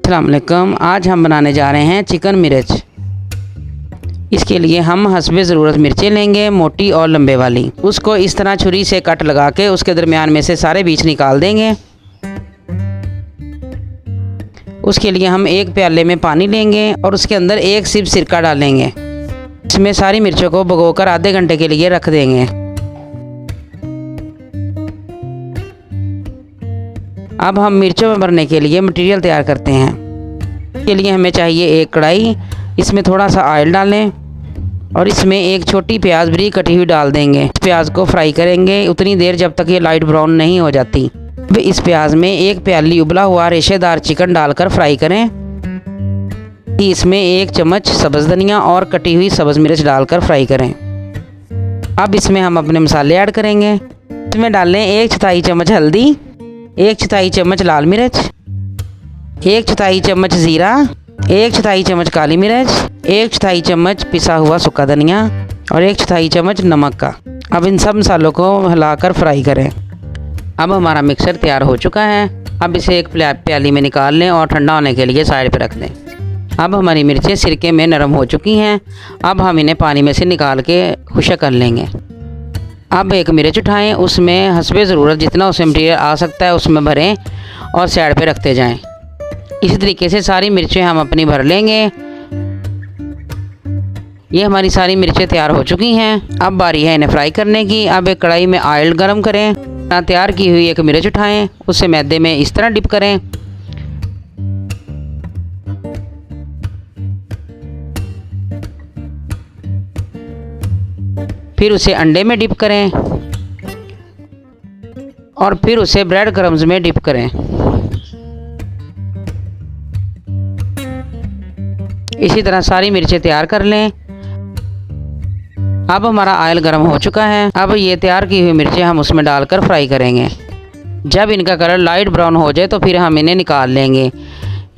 अस्सलाम वालेकुम। आज हम बनाने जा रहे हैं चिकन मिर्च। इसके लिए हम हस्बे ज़रूरत मिर्चें लेंगे, मोटी और लंबे वाली। उसको इस तरह छुरी से कट लगा के उसके दरमियान में से सारे बीज निकाल देंगे। उसके लिए हम एक प्याले में पानी लेंगे और उसके अंदर एक सिप सिरका डालेंगे। इसमें सारी मिर्चों को भिगोकर आधे घंटे के लिए रख देंगे। अब हम मिर्चों में भरने के लिए मटेरियल तैयार करते हैं। इसके लिए हमें चाहिए एक कढ़ाई, इसमें थोड़ा सा ऑयल डालें और इसमें एक छोटी प्याज बारीक कटी हुई डाल देंगे। इस प्याज को फ्राई करेंगे उतनी देर जब तक ये लाइट ब्राउन नहीं हो जाती। अब इस प्याज में एक प्याली उबला हुआ रेशेदार चिकन डालकर फ्राई करें। इसमें एक चम्मच सब्ज़ धनिया और कटी हुई सब्ज़ मिर्च डालकर फ्राई करें। अब इसमें हम अपने मसाले ऐड करेंगे। इसमें डालें 1/4 चम्मच हल्दी, 1/4 चम्मच लाल मिर्च, 1/4 चम्मच ज़ीरा, 1/4 चम्मच काली मिर्च, 1/4 चम्मच पिसा हुआ सूखा धनिया और 1/4 चम्मच नमक का। अब इन सब मसालों को हिलाकर फ्राई करें। अब हमारा मिक्सर तैयार हो चुका है। अब इसे एक प्याली में निकाल लें और ठंडा होने के लिए साइड पर रख दें। अब हमारी मिर्चें सिरके में नरम हो चुकी हैं। अब हम इन्हें पानी में से निकाल के खुश्क कर लेंगे। अब एक मिर्च उठाएं, उसमें हस्बे ज़रूरत जितना उसमें मटीरियल आ सकता है उसमें भरें और साइड पे रखते जाएं। इसी तरीके से सारी मिर्चें हम अपनी भर लेंगे। ये हमारी सारी मिर्चें तैयार हो चुकी हैं। अब बारी है इन्हें फ्राई करने की। अब एक कढ़ाई में ऑयल गरम करें, तैयार की हुई एक मिर्च उठाएं, उसे मैदे में इस तरह डिप करें। फिर उसे अंडे में डिप करें और फिर उसे ब्रेड क्रम्स में डिप करें। इसी तरह सारी मिर्चें तैयार कर लें। अब हमारा ऑयल गर्म हो चुका है। अब ये तैयार की हुई मिर्चें हम उसमें डालकर फ्राई करेंगे। जब इनका कलर लाइट ब्राउन हो जाए तो फिर हम इन्हें निकाल लेंगे।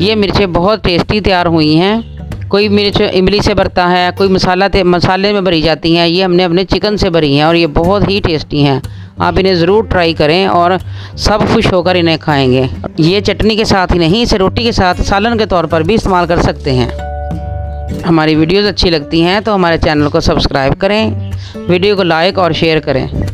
ये मिर्चें बहुत टेस्टी तैयार हुई हैं। कोई मिर्च इमली से भरता है, कोई मसाले में भरी जाती हैं। ये हमने अपने चिकन से भरी हैं और ये बहुत ही टेस्टी हैं। आप इन्हें ज़रूर ट्राई करें और सब खुश होकर इन्हें खाएंगे। ये चटनी के साथ ही नहीं, इसे रोटी के साथ सालन के तौर पर भी इस्तेमाल कर सकते हैं। हमारी वीडियोज़ अच्छी लगती हैं तो हमारे चैनल को सब्सक्राइब करें, वीडियो को लाइक और शेयर करें।